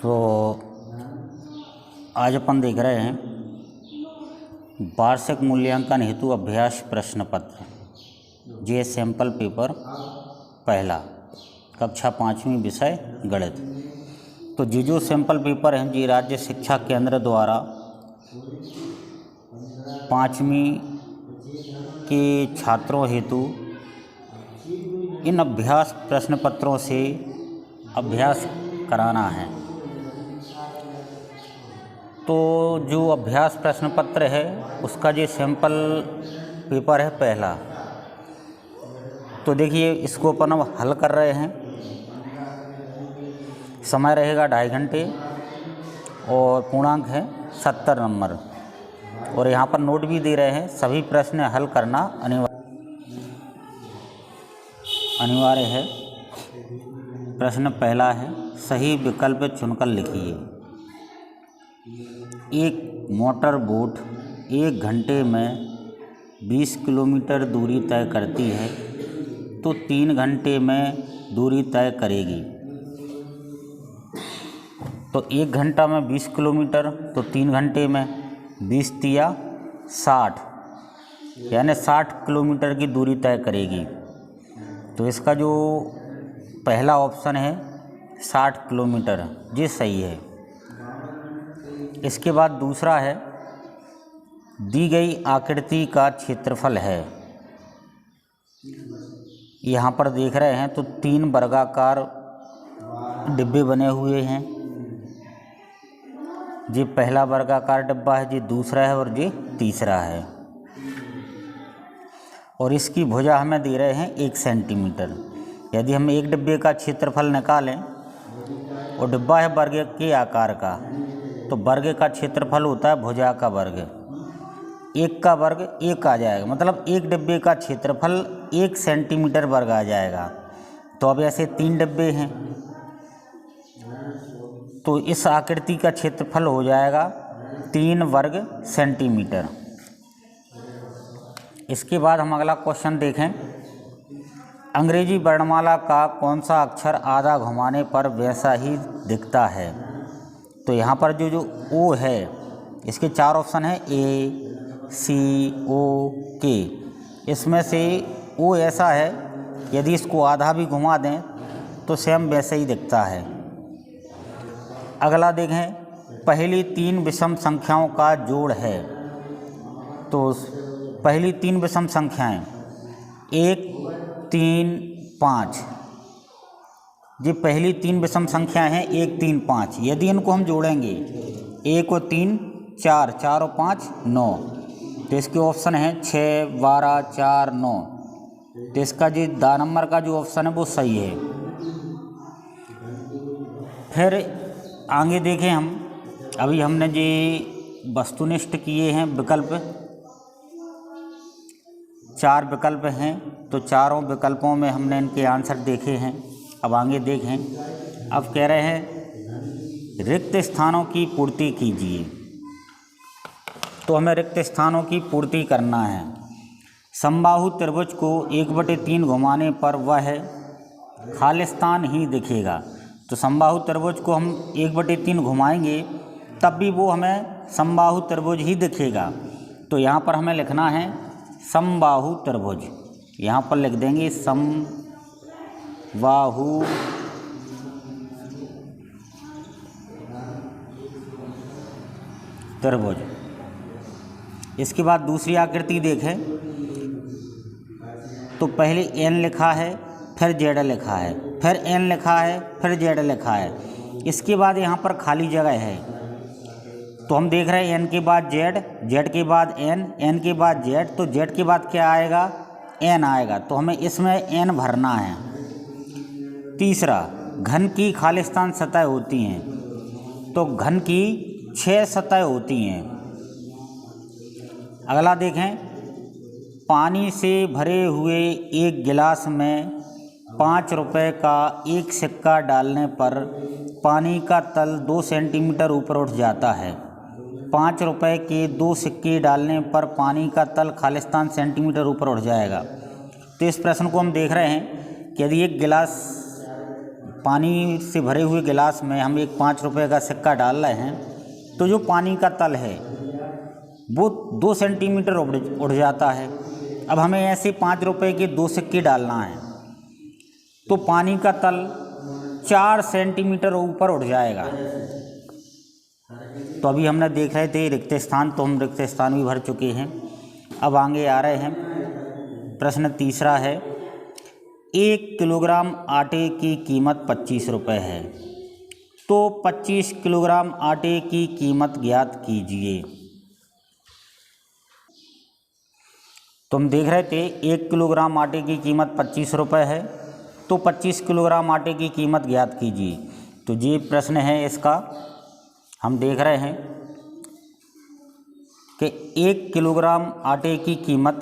तो आज अपन देख रहे हैं वार्षिक मूल्यांकन हेतु अभ्यास प्रश्न पत्र जे सैंपल पेपर पहला कक्षा 5वीं विषय गणित। तो ये जो सैंपल पेपर हैं जी राज्य शिक्षा केंद्र द्वारा 5वीं के छात्रों हेतु इन अभ्यास प्रश्न पत्रों से अभ्यास कराना है। तो जो अभ्यास प्रश्न पत्र है उसका जो सैंपल पेपर है पहला, तो देखिए इसको अपन अब हल कर रहे हैं। समय रहेगा 2.5 घंटे और पूर्णांक है 70 नंबर। और यहाँ पर नोट भी दे रहे हैं, सभी प्रश्न हल करना अनिवार्य है। प्रश्न पहला है, सही विकल्प चुनकर लिखिए। एक मोटर बोट 1 घंटे में 20 किलोमीटर दूरी तय करती है तो 3 घंटे में दूरी तय करेगी। तो 1 घंटा में 20 किलोमीटर तो 3 घंटे में 20 तिया 60, यानी 60 किलोमीटर की दूरी तय करेगी। तो इसका जो पहला ऑप्शन है 60 किलोमीटर, ये सही है। इसके बाद दूसरा है, दी गई आकृति का क्षेत्रफल है। यहाँ पर देख रहे हैं तो 3 वर्गाकार डिब्बे बने हुए हैं। ये पहला वर्गाकार डिब्बा है, ये दूसरा है और ये तीसरा है। और इसकी भुजा हमें दे रहे हैं 1 सेंटीमीटर। यदि हम एक डिब्बे का क्षेत्रफल निकालें और डिब्बा है वर्ग के आकार का, तो वर्ग का क्षेत्रफल होता है भुजा का वर्ग। 1 का वर्ग 1 आ जाएगा, मतलब एक डिब्बे का क्षेत्रफल 1 सेंटीमीटर वर्ग आ जाएगा। तो अब ऐसे 3 डिब्बे हैं तो इस आकृति का क्षेत्रफल हो जाएगा 3 वर्ग सेंटीमीटर। इसके बाद हम अगला क्वेश्चन देखें, अंग्रेजी वर्णमाला का कौन सा अक्षर आधा घुमाने पर वैसा ही दिखता है। तो यहाँ पर जो ओ है इसके 4 ऑप्शन है, ए सी ओ के। इसमें से ओ ऐसा है, यदि इसको आधा भी घुमा दें तो सेम वैसे ही दिखता है। अगला देखें, पहली 3 विषम संख्याओं का जोड़ है। तो पहली 3 विषम संख्याएं 1 3 5, ये पहली 3 विषम संख्याएं हैं 1 3 5। यदि इनको हम जोड़ेंगे 1 और 3 4, 4 और 5 9, तो इसके ऑप्शन हैं 6 12 4 9। तो इसका जो दा नंबर का जो ऑप्शन है वो सही है। फिर आगे देखें हम, अभी हमने जो वस्तुनिष्ठ किए हैं विकल्प, 4 विकल्प हैं, तो चारों विकल्पों में हमने इनके आंसर देखे हैं। अब आगे देखें, अब कह रहे हैं रिक्त स्थानों की पूर्ति कीजिए। तो हमें रिक्त स्थानों की पूर्ति करना है। समबाहु त्रिभुज को 1/3 घुमाने पर वह खालिस्तान ही दिखेगा। तो समबाहु त्रिभुज को हम 1/3 घुमाएंगे तब भी वो हमें समबाहु त्रिभुज ही दिखेगा। तो यहाँ पर हमें लिखना है समबाहु त्रिभुज। यहाँ पर लिख देंगे समबाहु त्रिभुज। इसके बाद दूसरी आकृति देखें, तो पहले एन लिखा है, फिर जेड लिखा है, फिर एन लिखा है, फिर जेड लिखा है। इसके बाद यहाँ पर खाली जगह है, तो हम देख रहे हैं एन के बाद जेड, जेड के बाद एन, एन के बाद जेड, तो जेड के बाद क्या आएगा, एन आएगा। तो हमें इसमें एन भरना है। तीसरा, घन की खालिस्तान सतह होती हैं। तो घन की 6 सतह होती हैं। अगला देखें, पानी से भरे हुए एक गिलास में 5 रुपए का एक सिक्का डालने पर पानी का तल 2 सेंटीमीटर ऊपर उठ जाता है। 5 रुपए के 2 सिक्के डालने पर पानी का तल खालिस्तान सेंटीमीटर ऊपर उठ जाएगा। तो इस प्रश्न को हम देख रहे हैं कि यदि एक गिलास पानी से भरे हुए गिलास में हम एक 5 रुपये का सिक्का डाल रहे हैं तो जो पानी का तल है वो 2 सेंटीमीटर उड़ जाता है। अब हमें ऐसे 5 रुपये के 2 सिक्के डालना है तो पानी का तल 4 सेंटीमीटर ऊपर उठ जाएगा। तो अभी हमने देख रहे थे रिक्त स्थान, तो हम रिक्त स्थान भी भर चुके हैं। अब आगे आ रहे हैं। प्रश्न तीसरा है, 1 किलोग्राम आटे की कीमत 25 रुपये है, तो 25 किलोग्राम आटे की कीमत ज्ञात कीजिए। तो हम देख रहे थे 1 किलोग्राम आटे की कीमत 25 रुपये है, तो 25 किलोग्राम आटे की कीमत ज्ञात कीजिए। तो ये प्रश्न है इसका। हम देख रहे हैं कि 1 किलोग्राम आटे की कीमत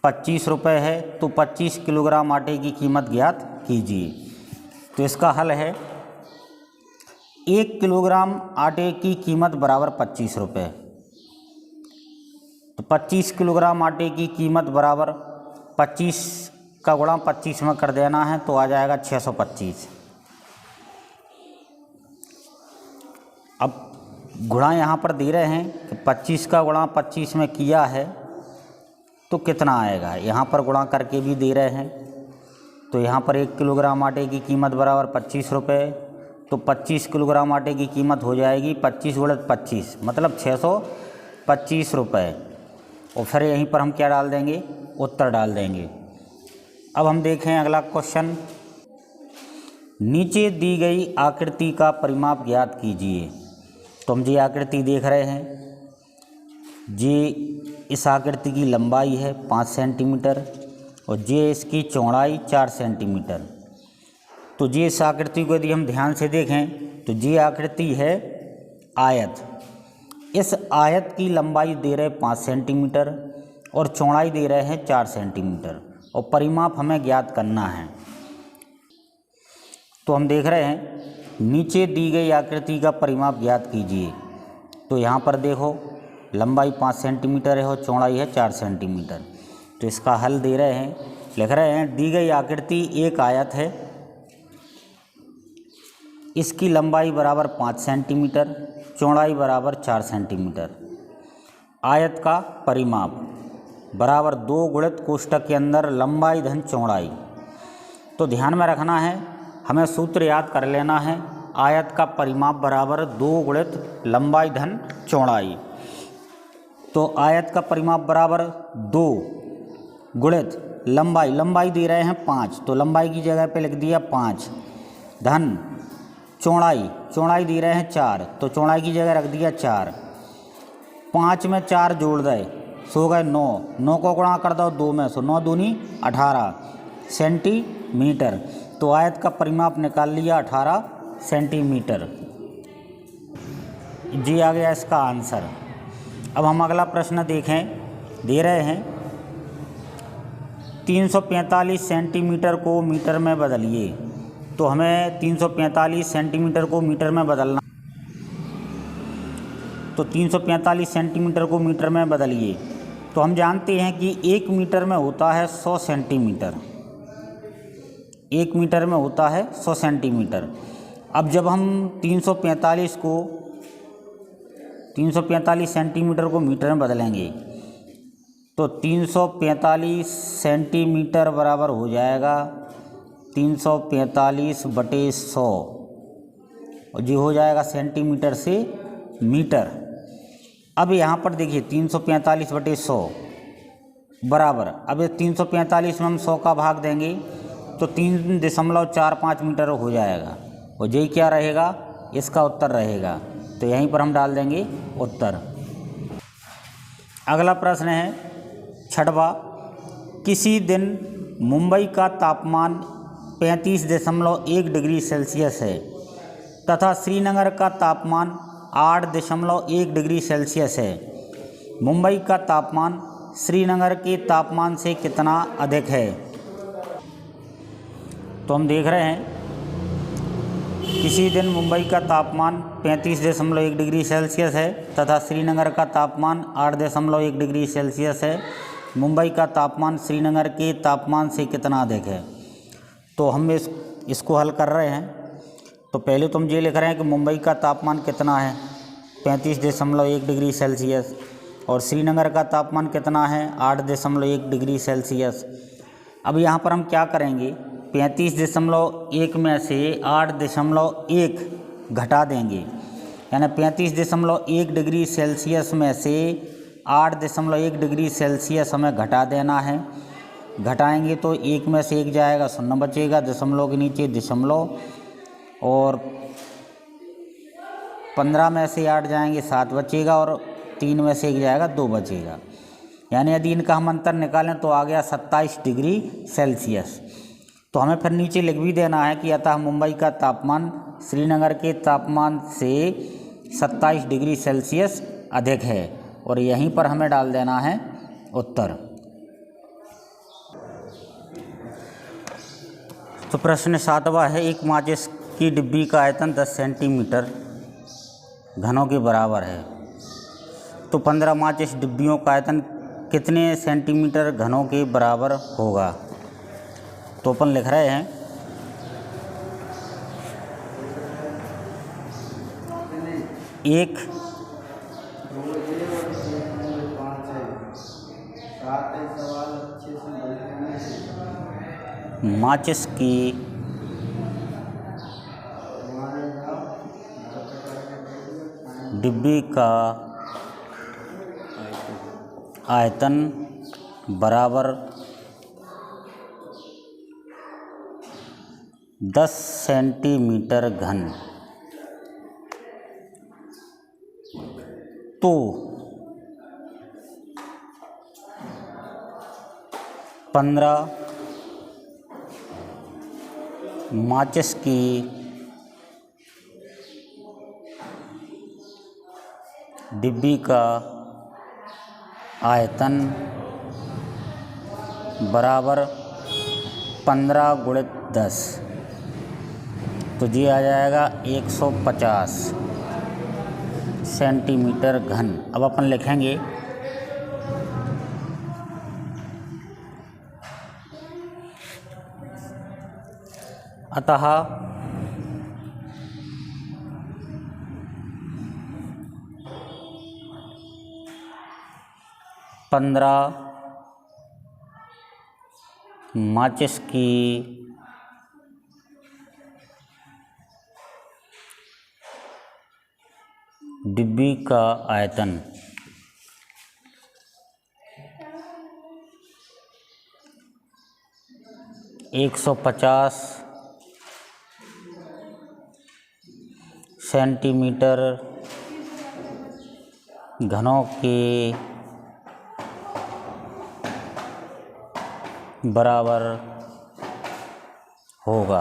25 रुपये है, तो 25 किलोग्राम आटे की कीमत ज्ञात कीजिए। तो इसका हल है 1 किलोग्राम आटे की कीमत बराबर 25 रुपये। तो 25 किलोग्राम आटे की कीमत बराबर 25 का गुणा 25 में कर देना है तो आ जाएगा 625। अब गुणा यहाँ पर दे रहे हैं कि 25 का गुणा 25 में किया है तो कितना आएगा, यहाँ पर गुणा करके भी दे रहे हैं। तो यहाँ पर 1 किलोग्राम आटे की कीमत बराबर 25 रुपये, तो 25 किलोग्राम आटे की कीमत हो जाएगी 25 गुणित 25 मतलब 625 रुपये। और फिर यहीं पर हम क्या डाल देंगे, उत्तर डाल देंगे। अब हम देखें अगला क्वेश्चन, नीचे दी गई आकृति का परिमाप ज्ञात कीजिए। तो हम जी आकृति देख रहे हैं, जी इस आकृति की लंबाई है 5 सेंटीमीटर और ये इसकी चौड़ाई 4 सेंटीमीटर। तो जी इस आकृति को यदि हम ध्यान से देखें तो जी आकृति है आयत। इस आयत की लंबाई दे रहे 5 सेंटीमीटर और चौड़ाई दे रहे हैं 4 सेंटीमीटर और परिमाप हमें ज्ञात करना है। तो हम देख रहे हैं नीचे दी गई आकृति का परिमाप ज्ञात कीजिए। तो यहाँ पर देखो लंबाई 5 सेंटीमीटर है और चौड़ाई है 4 सेंटीमीटर। तो इसका हल दे रहे हैं, लिख रहे हैं दी गई आकृति एक आयत है, इसकी लंबाई बराबर 5 सेंटीमीटर, चौड़ाई बराबर 4 सेंटीमीटर। आयत का परिमाप बराबर 2 गुणित कोष्ठक के अंदर लंबाई धन चौड़ाई। तो ध्यान में रखना है, हमें सूत्र याद कर लेना है। आयत का परिमाप बराबर 2 गुणित लंबाई धन चौड़ाई। तो आयत का परिमाप बराबर 2 गुणित लंबाई, लंबाई दे रहे हैं 5 तो लंबाई की जगह पे लिख दिया 5, धन चौड़ाई, चौड़ाई दे रहे हैं 4 तो चौड़ाई की जगह रख दिया 4। 5 में 4 जोड़ दे सो गए 9, 9 को गुणा कर दो 2 में, सो 9 दूनी 18 सेंटीमीटर। तो आयत का परिमाप निकाल लिया 18 सेंटीमीटर। जी आ गया इसका आंसर। अब हम अगला प्रश्न देखें, दे रहे हैं 345 सेंटीमीटर को मीटर में बदलिए। तो हमें 345 सेंटीमीटर को मीटर में बदलना। तो 345 सेंटीमीटर को मीटर में बदलिए। तो हम जानते हैं कि 1 मीटर में होता है 100 सेंटीमीटर, 1 मीटर में होता है 100 सेंटीमीटर। अब जब हम 345 सेंटीमीटर को मीटर में बदलेंगे तो 345 सेंटीमीटर बराबर हो जाएगा 345/100 और ये हो जाएगा सेंटीमीटर से मीटर। अब यहाँ पर देखिए 345/100 बराबर, अब 345 में हम 100 का भाग देंगे तो 3.45 मीटर हो जाएगा और यही क्या रहेगा, इसका उत्तर रहेगा। तो यहीं पर हम डाल देंगे उत्तर। अगला प्रश्न है 6वां, किसी दिन मुंबई का तापमान 35.1 डिग्री सेल्सियस है तथा श्रीनगर का तापमान 8.1 डिग्री सेल्सियस है। मुंबई का तापमान श्रीनगर के तापमान से कितना अधिक है। तो हम देख रहे हैं किसी दिन मुंबई का तापमान 35.1 डिग्री सेल्सियस है तथा श्रीनगर का तापमान 8.1 डिग्री सेल्सियस है। मुंबई का तापमान श्रीनगर के तापमान से कितना अधिक है। तो हम इस इसको हल कर रहे हैं तो पहले तो हम ये लिख रहे हैं कि मुंबई का तापमान कितना है 35.1 डिग्री सेल्सियस और श्रीनगर का तापमान कितना है 8.1 डिग्री सेल्सियस। अब यहाँ पर हम क्या करेंगे 35.1 में से 8.1 घटा देंगे, यानी 35.1 डिग्री सेल्सियस में से 8.1 डिग्री सेल्सियस हमें घटा देना है। घटाएंगे तो 1 में से 1 जाएगा, 0 बचेगा, दशमलव के नीचे दशमलव, और 15 में से 8 जाएंगे 7 बचेगा, और 3 में से 1 जाएगा 2 बचेगा। यानी यदि इनका हम अंतर निकालें तो आ गया 27 डिग्री सेल्सियस। तो हमें फिर नीचे लिख भी देना है कि अतः मुंबई का तापमान श्रीनगर के तापमान से 27 डिग्री सेल्सियस अधिक है, और यहीं पर हमें डाल देना है उत्तर। तो प्रश्न 7वां है, एक माचिस की डिब्बी का आयतन 10 सेंटीमीटर घनों के बराबर है, तो 15 माचिस डिब्बियों का आयतन कितने सेंटीमीटर घनों के बराबर होगा। तो अपन लिख रहे हैं एक माचिस की डिब्बी का आयतन बराबर 10 सेंटीमीटर घन, तो 15 माचिस की डिब्बी का आयतन बराबर 15 गुणित 10, तो ये आ जाएगा 150 सेंटीमीटर घन। अब अपन लिखेंगे अतः 15 माचिस की डिब्बी का आयतन 150 सेंटीमीटर घनों के बराबर होगा,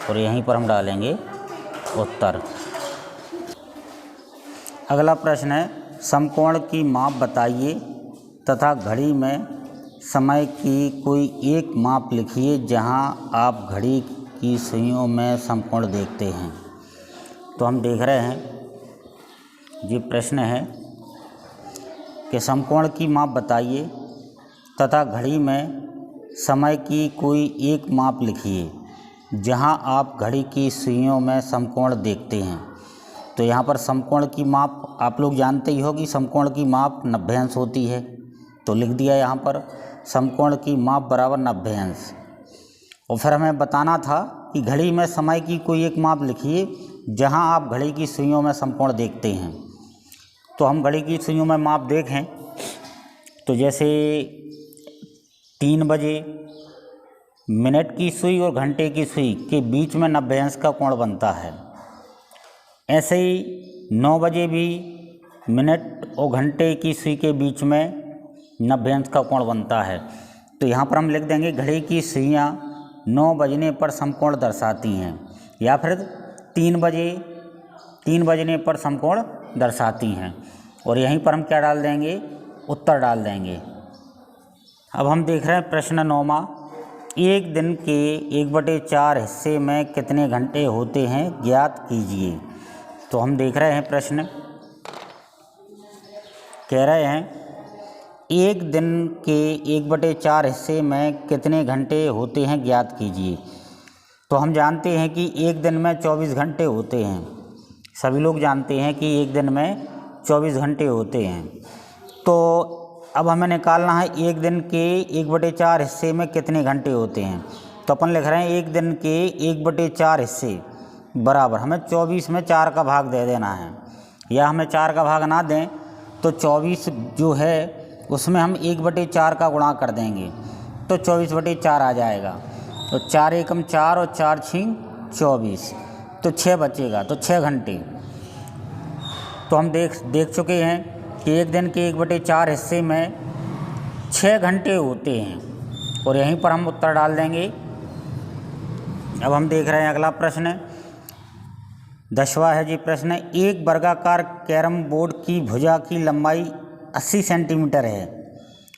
और यहीं पर हम डालेंगे उत्तर। अगला प्रश्न है, समकोण की माप बताइए तथा घड़ी में समय की कोई एक माप लिखिए जहां आप घड़ी की सुइयों में समकोण देखते हैं। तो हम देख रहे हैं, ये प्रश्न है कि समकोण की माप बताइए तथा घड़ी में समय की कोई एक माप लिखिए जहां आप घड़ी की सुइयों में समकोण देखते हैं। तो यहाँ पर समकोण की माप आप लोग जानते ही हो कि समकोण की माप 90 अंश होती है, तो लिख दिया यहाँ पर समकोण की माप बराबर 90 अंश। और फिर हमें बताना था कि घड़ी में समय की कोई एक माप लिखिए जहाँ आप घड़ी की सुइयों में समकोण देखते हैं। तो हम घड़ी की सुइयों में माप देखें तो जैसे 3 बजे मिनट की सुई और घंटे की सुई के बीच में 90 अंश का कोण बनता है। ऐसे ही 9 बजे भी मिनट और घंटे की सुई के बीच में 90 अंश का कोण बनता है। तो यहाँ पर हम लिख देंगे घड़ी की सुइयाँ 9 बजने पर समकोण दर्शाती हैं, या फिर 3 बजने पर समकोण दर्शाती हैं, और यहीं पर हम क्या डाल देंगे, उत्तर डाल देंगे। अब हम देख रहे हैं प्रश्न 9वां, एक दिन के 1/4 हिस्से में कितने घंटे होते हैं ज्ञात कीजिए। तो हम देख रहे हैं प्रश्न कह रहे हैं एक दिन के 1/4 हिस्से में कितने घंटे होते हैं ज्ञात कीजिए। तो हम जानते हैं कि एक दिन में 24 घंटे होते हैं, सभी लोग जानते हैं कि एक दिन में 24 घंटे होते हैं। तो अब हमें निकालना है एक दिन के 1/4 हिस्से में कितने घंटे होते हैं। तो अपन लिख रहे हैं एक दिन के 1/4 हिस्से बराबर हमें 24 में 4 का भाग दे देना है, या हमें 4 का भाग ना दें तो 24 जो है उसमें हम 1/4 का गुणा कर देंगे तो 24/4 आ जाएगा। तो 4 एकम 4 और 4 छींग 24, तो 6 बचेगा, तो 6 घंटे। तो हम देख चुके हैं कि एक दिन के 1/4 हिस्से में 6 घंटे होते हैं और यहीं पर हम उत्तर डाल देंगे। अब हम देख रहे हैं अगला प्रश्न 10वां है जी प्रश्न। एक वर्गाकार कैरम बोर्ड की भुजा की लंबाई 80 सेंटीमीटर है,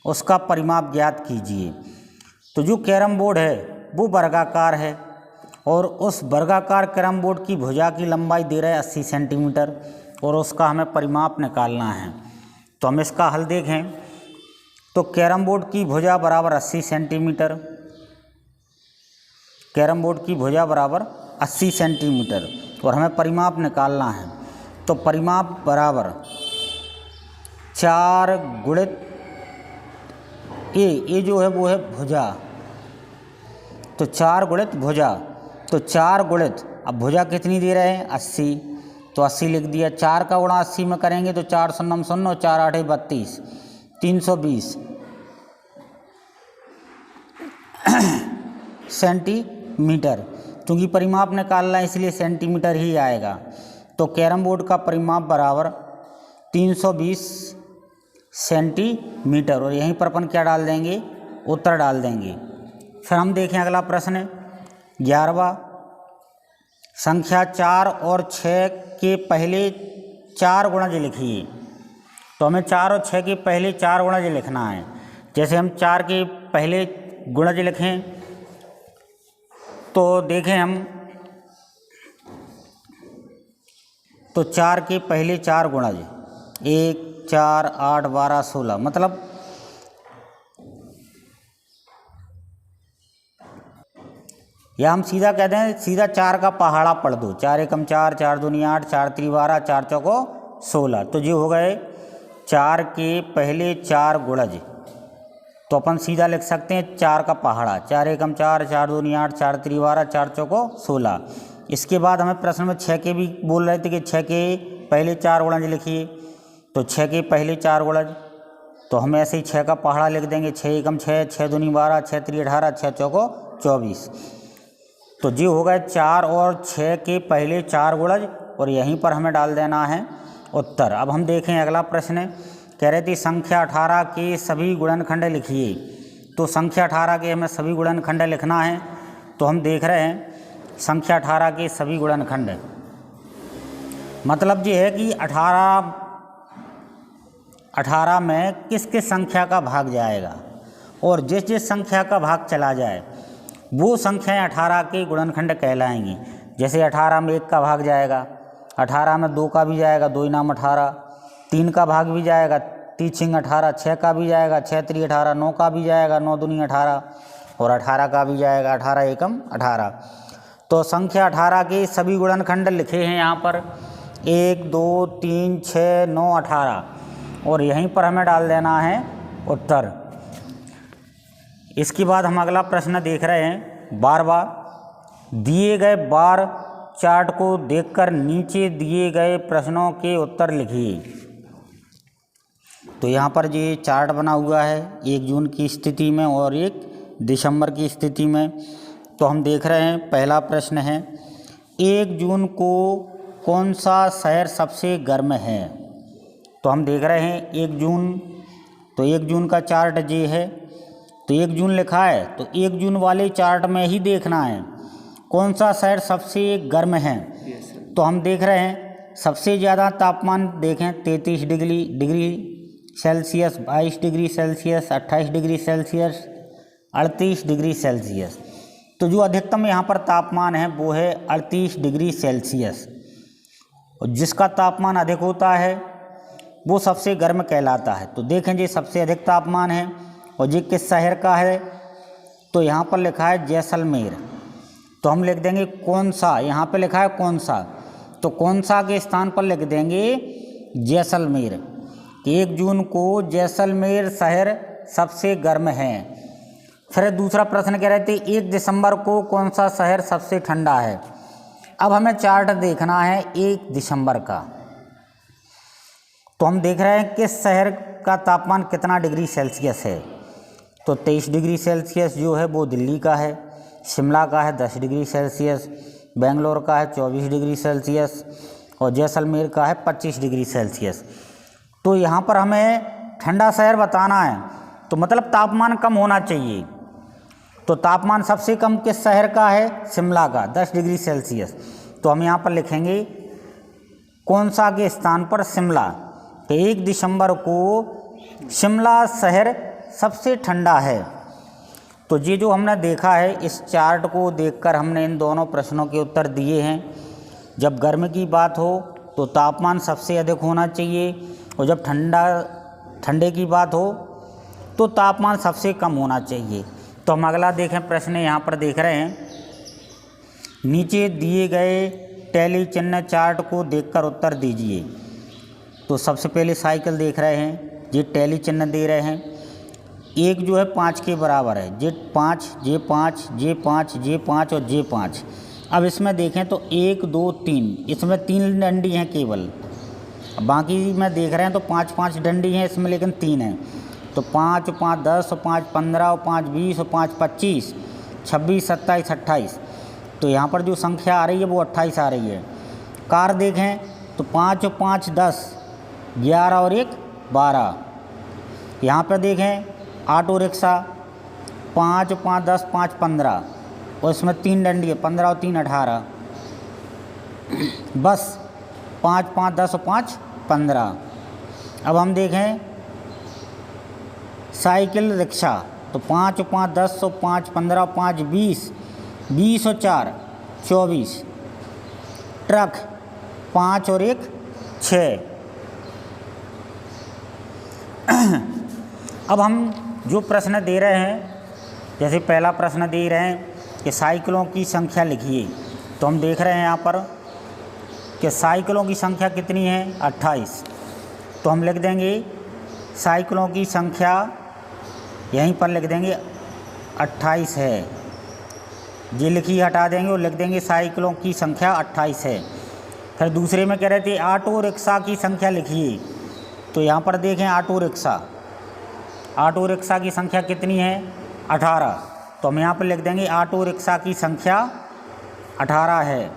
उसका परिमाप ज्ञात कीजिए। तो जो कैरम बोर्ड है वो वर्गाकार है और उस वर्गाकार कैरम बोर्ड की भुजा की लंबाई दे रहा है 80 सेंटीमीटर और उसका हमें परिमाप निकालना है। तो हम इसका हल देखें तो कैरम बोर्ड की भुजा बराबर 80 सेंटीमीटर, कैरम बोर्ड की भुजा बराबर 80 सेंटीमीटर और हमें परिमाप निकालना है। तो परिमाप बराबर 4 गुणित ए जो है वो है भुजा, तो 4 गुणित भुजा, तो 4 गुणित, अब भुजा कितनी दे रहे हैं 80, तो 80 लिख दिया। 4 का गुणा 80 में करेंगे तो 4 शून्य 0, 4 8 32, 320 सेंटीमीटर, क्योंकि परिमाप निकालना है इसलिए सेंटीमीटर ही आएगा। तो कैरम बोर्ड का परिमाप बराबर 320 सेंटीमीटर और यहीं पर अपन क्या डाल देंगे, उत्तर डाल देंगे। फिर हम देखें अगला प्रश्न 11वां। संख्या 4 और 6 के पहले 4 गुणज लिखिए। तो हमें 4 और 6 के पहले 4 गुणज लिखना है। जैसे हम 4 के पहले गुणज लिखें तो देखें हम, तो 4 के पहले 4 गुणज 1 4 8 12 16, मतलब या हम सीधा कहते हैं सीधा 4 का पहाड़ा पढ़ दो। 4 एकम 4, 4 दूनी 8, 4 त्री 12, 4 चौको 16, तो ये हो गए 4 के पहले 4 गुणज। तो अपन सीधा लिख सकते हैं 4 का पहाड़ा, 4 एकम 4, 4 दूनी 8, 4 त्री 12, 4 चौको 16। इसके बाद हमें प्रश्न में 6 के भी बोल रहे थे कि 6 के पहले 4 गुणज लिखिए। तो 6 के पहले 4 गुणज, तो हम ऐसे ही 6 का पहाड़ा लिख देंगे। 6 एकम 6, 6 दूनी 12, 6 त्री 18, 6 चौको 24। तो ये हो गए 4 और 6 के पहले 4 गुणज और यहीं पर हमें डाल देना है उत्तर। अब हम देखें अगला प्रश्न कह रहे थे संख्या 18 के सभी गुणनखंड लिखिए। तो संख्या 18 के हमें सभी गुणनखंड लिखना है। तो हम देख रहे हैं संख्या 18 के सभी गुणनखंड, मतलब ये है कि 18 में किस किस संख्या का भाग जाएगा और जिस जिस संख्या का भाग चला जाए वो संख्याएं 18 के गुणनखंड कहलाएंगी। जैसे 18 में 1 का भाग जाएगा, 18 में 2 का भी जाएगा, 2 इनाम 18, 3 का भाग भी जाएगा, 3 छिंग 18, 6 का भी जाएगा, 6 त्री 18, 9 का भी जाएगा, 9 दूनी 18 और 18 का भी जाएगा, 18 एकम 18। तो संख्या 18 के सभी गुणनखंड लिखे हैं यहाँ पर 1 2 3 6 9 18 और यहीं पर हमें डाल देना है उत्तर। इसके बाद हम अगला प्रश्न देख रहे हैं 12वां। दिए गए बार चार्ट को देखकर नीचे दिए गए प्रश्नों के उत्तर लिखिए। तो यहाँ पर ये चार्ट बना हुआ है 1 जून की स्थिति में और 1 दिसंबर की स्थिति में। तो हम देख रहे हैं पहला प्रश्न है 1 जून को कौन सा शहर सबसे गर्म है। तो हम देख रहे हैं 1 जून, तो 1 जून का चार्ट ये है। तो 1 जून लिखा है तो 1 जून वाले चार्ट में ही देखना है कौन सा शहर सबसे गर्म है। तो हम देख रहे हैं सबसे ज़्यादा तापमान देखें 33 degree Celsius, 22 degree Celsius, 28 degree Celsius, 38 degree Celsius. तो जो अधिकतम यहाँ पर तापमान है वो है 38 डिग्री सेल्सियस और जिसका तापमान अधिक होता है वो सबसे गर्म कहलाता है। तो देखें जी सबसे अधिक तापमान है और ये किस शहर का है। तो यहाँ पर लिखा है जैसलमेर। तो हम लिख देंगे कौन सा, यहाँ पे लिखा है कौन सा, तो कौन सा के स्थान पर लिख देंगे जैसलमेर। 1 जून को जैसलमेर शहर सबसे गर्म है। फिर दूसरा प्रश्न कह रहे थे 1 दिसंबर को कौन सा शहर सबसे ठंडा है। अब हमें चार्ट देखना है 1 दिसंबर का, तो हम देख रहे हैं कि शहर का तापमान कितना डिग्री सेल्सियस है। तो 23 डिग्री सेल्सियस जो है वो दिल्ली का है, शिमला का है 10 डिग्री सेल्सियस, बेंगलोर का है 24 डिग्री सेल्सियस और जैसलमेर का है 25 डिग्री सेल्सियस। तो यहाँ पर हमें ठंडा शहर बताना है, तो मतलब तापमान कम होना चाहिए। तो तापमान सबसे कम किस शहर का है, शिमला का 10 डिग्री सेल्सियस। तो हम यहाँ पर लिखेंगे कौन सा के स्थान पर शिमला। तो 1 दिसंबर को शिमला शहर सबसे ठंडा है। तो ये जो हमने देखा है, इस चार्ट को देखकर हमने इन दोनों प्रश्नों के उत्तर दिए हैं। जब गर्मी की बात हो तो तापमान सबसे अधिक होना चाहिए, और जब ठंडे की बात हो तो तापमान सबसे कम होना चाहिए। तो हम अगला देखें, प्रश्न यहाँ पर देख रहे हैं, नीचे दिए गए टैली चिन्ह चार्ट को देखकर उत्तर दीजिए। तो सबसे पहले साइकिल देख रहे हैं, ये टैली चिन्ह दे रहे हैं। एक जो है 5 के बराबर है, J5, J5, J5, J5 और J5। अब इसमें देखें तो 1 2 3, इसमें 3 डंडी हैं केवल, बाकी में देख रहे हैं तो 5 डंडी हैं इसमें, लेकिन 3 हैं। तो 5 5 10 और 5 15 और 5 20 और 5 25 26 27 28। तो यहाँ पर जो संख्या आ रही है वो 28 आ रही है। कार देखें तो 5 और 5 10, 11 और 1 12। यहाँ पर देखें ऑटो रिक्शा 5 5 10 5 15 और इसमें 3 डंडी है, 15 और 3 18। बस 5 5 10 और 5 15। अब हम देखें साइकिल रिक्शा, तो 5 5 10 और 5 15 और 5 20, 20 और 4 24। ट्रक 5 और 1 6। अब हम जो प्रश्न दे रहे हैं, जैसे पहला प्रश्न दे रहे हैं कि साइकिलों की संख्या लिखिए। तो हम देख रहे हैं यहाँ पर कि साइकिलों की संख्या कितनी है, 28। तो हम लिख देंगे साइकिलों की संख्या, यहीं पर लिख देंगे 28 है। ये लिखी हटा देंगे और लिख देंगे साइकिलों की संख्या 28 है। फिर दूसरे में कह रहे थे ऑटो रिक्शा की संख्या लिखिए। तो यहाँ पर देखें ऑटो रिक्शा की संख्या कितनी है, 18। तो हम यहाँ पर लिख देंगे ऑटो रिक्शा की संख्या 18 है,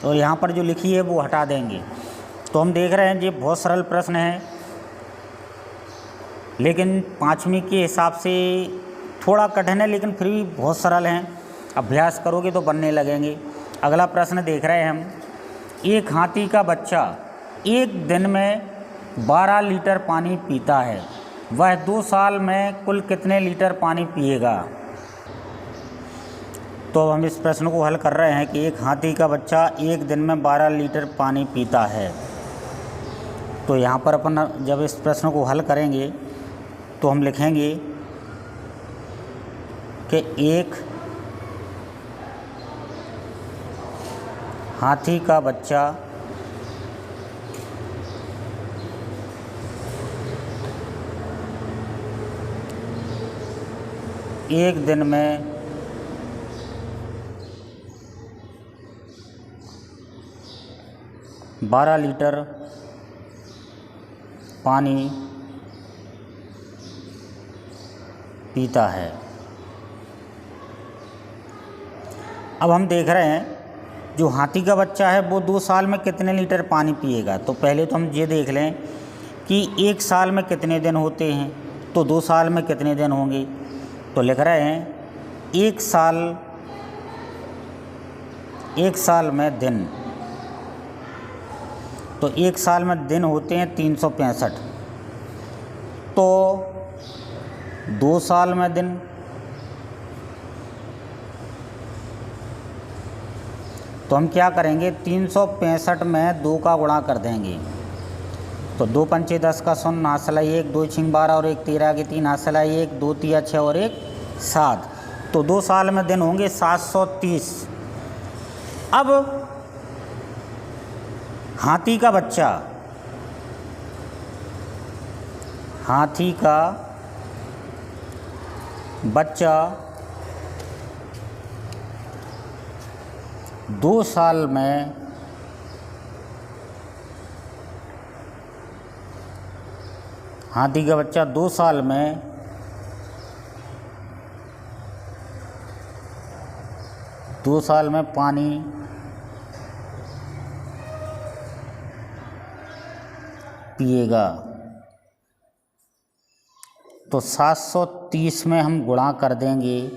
और यहाँ पर जो लिखी है वो हटा देंगे। तो हम देख रहे हैं ये बहुत सरल प्रश्न है, लेकिन 5वीं के हिसाब से थोड़ा कठिन है, लेकिन फिर भी बहुत सरल हैं। अभ्यास करोगे तो बनने लगेंगे। अगला प्रश्न देख रहे हैं हम, एक हाथी का बच्चा एक दिन में 12 लीटर पानी पीता है, वह 2 साल में कुल कितने लीटर पानी पिएगा। तो हम इस प्रश्न को हल कर रहे हैं कि एक हाथी का बच्चा एक दिन में 12 लीटर पानी पीता है। तो यहाँ पर अपन जब इस प्रश्न को हल करेंगे तो हम लिखेंगे कि एक हाथी का बच्चा एक दिन में 12 लीटर पानी पीता है। अब हम देख रहे हैं जो हाथी का बच्चा है वो 2 साल में कितने लीटर पानी पिएगा। तो पहले तो हम ये देख लें कि 1 साल में कितने दिन होते हैं, तो 2 साल में कितने दिन होंगे। तो लिख रहे हैं 1 साल में दिन, तो 1 साल में दिन होते हैं 365। तो 2 साल में दिन, तो हम क्या करेंगे 365 में 2 का गुणा कर देंगे। तो 2 पंचे 10 का 100, नासलाई 1, 2 छिंग 12 और 1 13 के 3, नासलाई 1, 2 तिया 6 और 1 7। तो 2 साल में दिन होंगे 730 अब हाथी का बच्चा 2 साल में हाथी का बच्चा 2 साल में 2 साल में पानी पिएगा। तो 730 में हम गुणा कर देंगे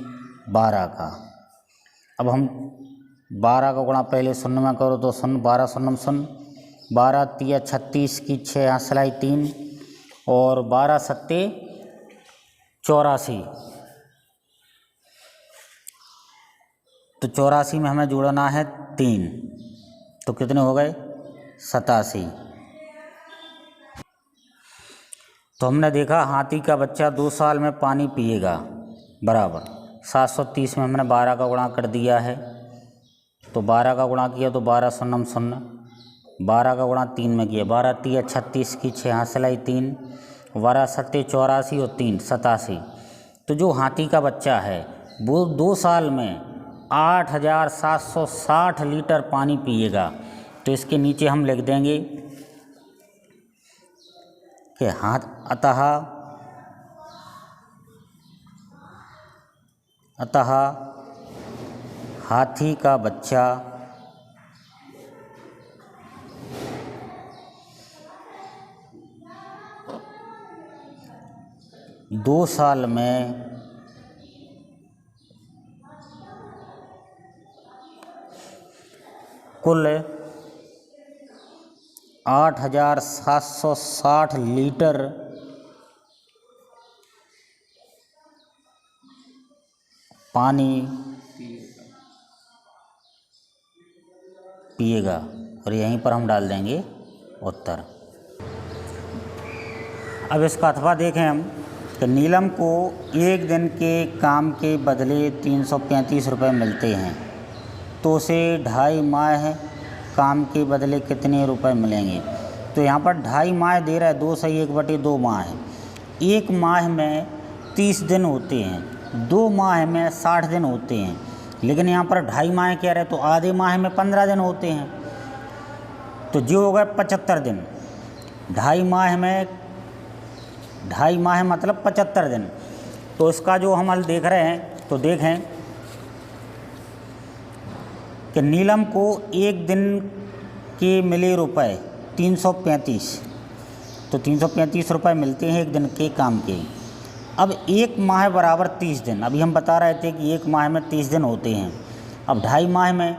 12 का। अब हम 12 का गुणा पहले शून्य में करो तो शून्य, 12 शून्य शून्य, 12 तिया 36 की 6 हंसलाई 3 और 12 सत्ते 84। तो 84 में हमें जोड़ना है 3, तो कितने हो गए 87। तो हमने देखा हाथी का बच्चा 2 साल में पानी पिएगा बराबर 730 में हमने 12 का गुणा कर दिया है। तो 12 का गुणा किया तो 12 शून्य शून्य, 12 का गुणा 3 में किया, 12 तिया 36 की 6 हंसलाई 3, 12 सत्ते 84 और 3 87। तो जो हाथी का बच्चा है वो 2 साल में 8760 लीटर पानी पिएगा। तो इसके नीचे हम लिख देंगे कि अतः हाथी का बच्चा 2 साल में कुल 8760 लीटर पानी पिएगा। और यहीं पर हम डाल देंगे उत्तर। अब इसका अथवा देखें हम कि नीलम को एक दिन के काम के बदले 335 रुपये मिलते हैं, तो उसे 2.5 माह काम के बदले कितने रुपए मिलेंगे। तो यहाँ पर 2.5 माह दे रहा है, 2 सही 1/2 माह है। 1 माह में 30 दिन होते हैं, 2 माह में 60 दिन होते हैं, लेकिन यहाँ पर 2.5 माह कह रहे हैं तो आधे माह में 15 दिन होते हैं। तो जो हो गए 75 दिन। 2.5 माह में 2.5 माह मतलब 75 दिन। तो इसका जो हम हल देख रहे हैं तो देखें कि नीलम को एक दिन के मिले रुपए 335। तो 335 रुपये मिलते हैं एक दिन के काम के। अब 1 माह बराबर 30 दिन। अभी हम बता रहे थे कि 1 माह में 30 दिन होते हैं। अब 2.5 माह में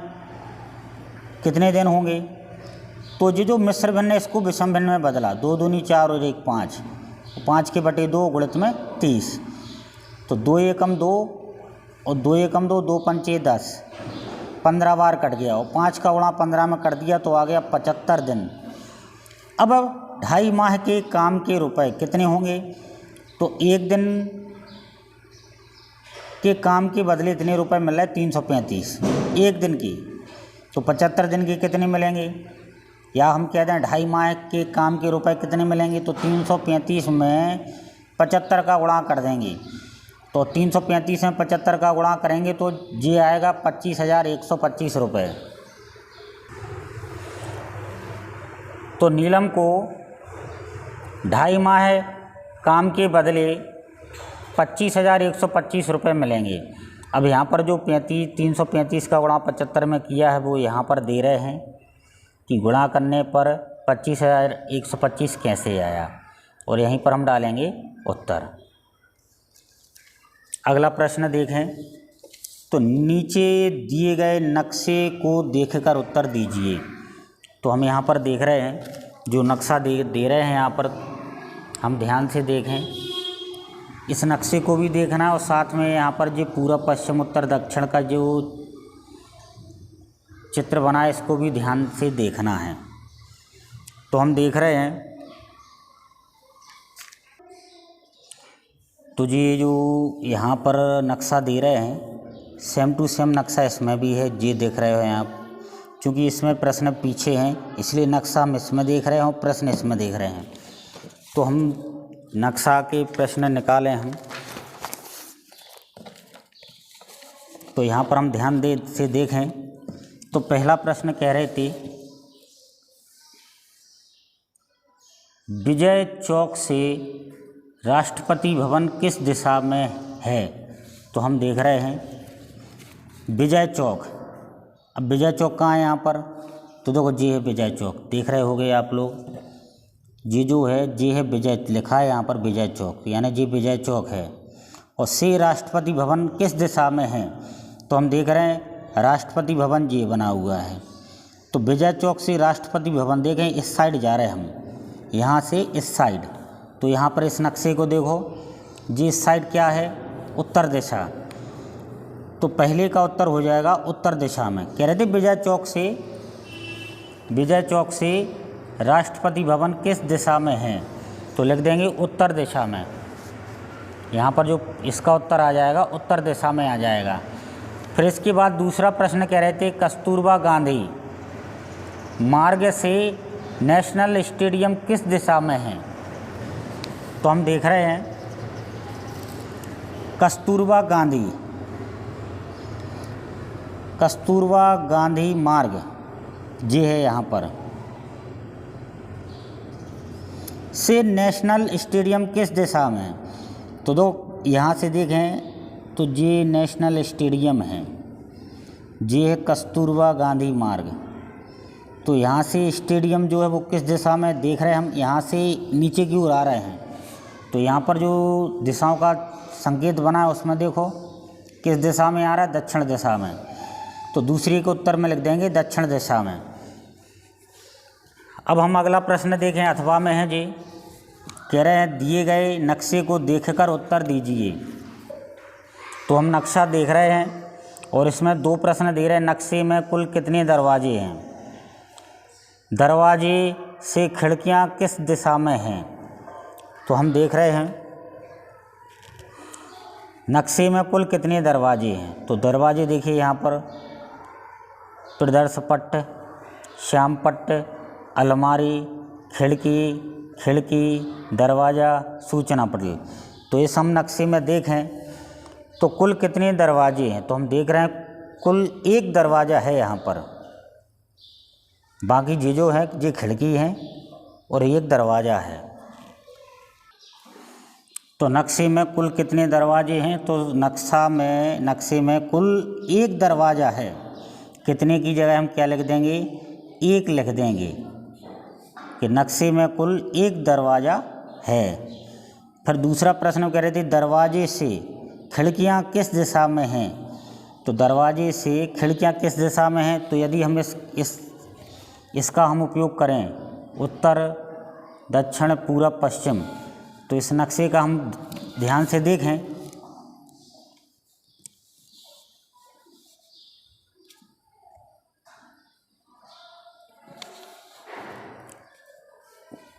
कितने दिन होंगे। तो जो मिश्र भिन्न है इसको विषम भिन्न में बदला, 2 दूनी 4 और 1 5, 5 के बटे 2 गुणित में 30। तो 2 एकम 2 और 2 एकम 2, 2 पंचे 10, 15 बार कट गया और 5 का गुणा 15 में कर दिया तो आ गया 75 दिन। अब 2.5 माह के काम के रुपए कितने होंगे। तो एक दिन के काम के बदले इतने रुपए मिल रहे हैं 335 एक दिन की। तो 75 दिन के कितने मिलेंगे, या हम कह दें 2.5 माह के काम के रुपए कितने मिलेंगे। तो 335 में 75 का गुणा कर देंगे। तो 335 में 75 का गुणा करेंगे तो ये आएगा 25,125 रुपये। तो नीलम को 2.5 माह काम के बदले 25,125 रुपये मिलेंगे। अब यहाँ पर जो 335 का गुणा 75 में किया है वो यहाँ पर दे रहे हैं कि गुणा करने पर 25,125 कैसे आया, और यहीं पर हम डालेंगे उत्तर। अगला प्रश्न देखें तो नीचे दिए गए नक्शे को देखकर उत्तर दीजिए। तो हम यहाँ पर देख रहे हैं जो नक्शा दे रहे हैं, यहाँ पर हम ध्यान से देखें। इस नक्शे को भी देखना है और साथ में यहाँ पर जो पूर्व पश्चिम उत्तर दक्षिण का जो चित्र बना है इसको भी ध्यान से देखना है। तो हम देख रहे हैं तो ये जो यहाँ पर नक्शा दे रहे हैं सेम टू सेम नक्शा इसमें भी है, ये देख रहे हैं आप। क्योंकि इसमें प्रश्न पीछे हैं, इसलिए नक्शा हम इसमें देख रहे हैं, प्रश्न इसमें देख रहे हैं। तो हम नक्शा के प्रश्न निकालें हम। तो यहाँ पर हम ध्यान से देखें तो पहला प्रश्न कह रहे थे विजय चौक से राष्ट्रपति भवन किस दिशा में है। तो हम देख रहे हैं विजय चौक। अब विजय चौक कहाँ है यहाँ पर, तो देखो जी है विजय चौक, देख रहे होगे आप लोग, जी जो है जी है विजय लिखा है यहाँ पर विजय चौक, यानी जी विजय चौक है। और से राष्ट्रपति भवन किस दिशा में है, तो हम देख रहे हैं राष्ट्रपति भवन जी बना हुआ है। तो विजय चौक से राष्ट्रपति भवन देखें इस साइड जा रहे हैं हम, यहाँ से इस साइड। तो यहाँ पर इस नक्शे को देखो जी, इस साइड क्या है, उत्तर दिशा। तो पहले का उत्तर हो जाएगा उत्तर दिशा में। कह रहे थे विजय चौक से राष्ट्रपति भवन किस दिशा में है, तो लिख देंगे उत्तर दिशा में। यहाँ पर जो इसका उत्तर आ जाएगा उत्तर दिशा में आ जाएगा। फिर इसके बाद दूसरा प्रश्न कह रहे थे कस्तूरबा गांधी मार्ग से नेशनल स्टेडियम किस दिशा में है। तो हम देख रहे हैं कस्तूरबा गांधी मार्ग जी है यहाँ पर, से नेशनल स्टेडियम किस दिशा में है। तो दो यहाँ से देखें तो ये नेशनल स्टेडियम है, ये है कस्तूरबा गांधी मार्ग। तो यहाँ से स्टेडियम जो है वो किस दिशा में देख रहे हैं हम, यहाँ से नीचे की ओर आ रहे हैं। तो यहाँ पर जो दिशाओं का संकेत बना है उसमें देखो किस दिशा में आ रहा है, दक्षिण दिशा में। तो दूसरे के उत्तर में लिख देंगे दक्षिण दिशा में। अब हम अगला प्रश्न देखें, अथवा में है जी, कह रहे हैं दिए गए नक्शे को देखकर उत्तर दीजिए। तो हम नक्शा देख रहे हैं और इसमें दो प्रश्न दे रहे हैं, नक्शे में कुल कितने दरवाजे हैं, दरवाजे से खिड़कियां किस दिशा में हैं। तो हम देख रहे हैं नक्शे में कुल कितने दरवाजे हैं। तो दरवाजे देखिए यहाँ पर प्रदर्श पट्ट, श्याम पट्ट, अलमारी, खिड़की, दरवाज़ा, सूचना पटल। तो इस हम नक्शे में देखें तो कुल कितने दरवाजे हैं। तो हम देख रहे हैं कुल एक दरवाज़ा है यहाँ पर, बाकी ये जो है ये खिड़की है और एक दरवाज़ा है। तो नक्शे में कुल कितने दरवाजे हैं, तो नक्शे में कुल एक दरवाज़ा है। कितने की जगह हम क्या लिख देंगे, एक लिख देंगे कि नक्शे में कुल एक दरवाज़ा है। फिर दूसरा प्रश्न कह रहे थे दरवाजे से खिड़कियां किस दिशा में हैं। तो दरवाजे से खिड़कियां किस दिशा में हैं, तो यदि हम इसका हम उपयोग करें उत्तर, दक्षिण, पूरब, पश्चिम, तो इस नक्शे का हम ध्यान से देखें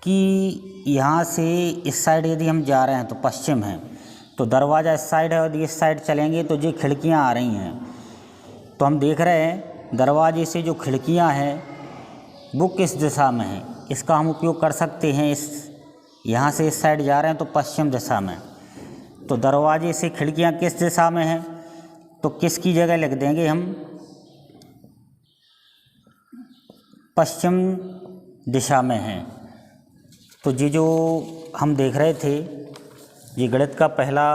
कि यहाँ से इस साइड यदि हम जा रहे हैं तो पश्चिम है, तो दरवाज़ा इस साइड है, यदि इस साइड चलेंगे तो ये खिड़कियाँ आ रही हैं। तो हम देख रहे हैं दरवाजे से जो खिड़कियाँ हैं वो किस दिशा में है, इसका हम उपयोग कर सकते हैं। यहाँ से इस साइड जा रहे हैं तो पश्चिम दिशा में, तो दरवाजे से खिड़कियाँ किस दिशा में हैं, तो किसकी जगह लिख देंगे हम पश्चिम दिशा में हैं। तो ये जो हम देख रहे थे ये गणित का पहला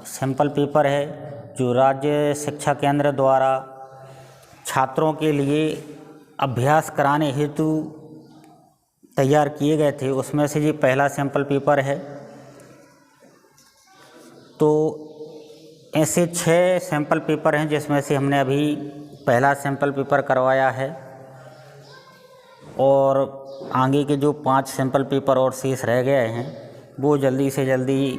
सैंपल पेपर है जो राज्य शिक्षा केंद्र द्वारा छात्रों के लिए अभ्यास कराने हेतु तैयार किए गए थे, उसमें से ये पहला सैंपल पेपर है। तो ऐसे 6 सैंपल पेपर हैं जिसमें से हमने अभी पहला सैंपल पेपर करवाया है और आगे के जो 5 सैंपल पेपर और शेष रह गए हैं वो जल्दी से जल्दी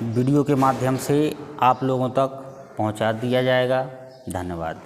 वीडियो के माध्यम से आप लोगों तक पहुंचा दिया जाएगा। धन्यवाद।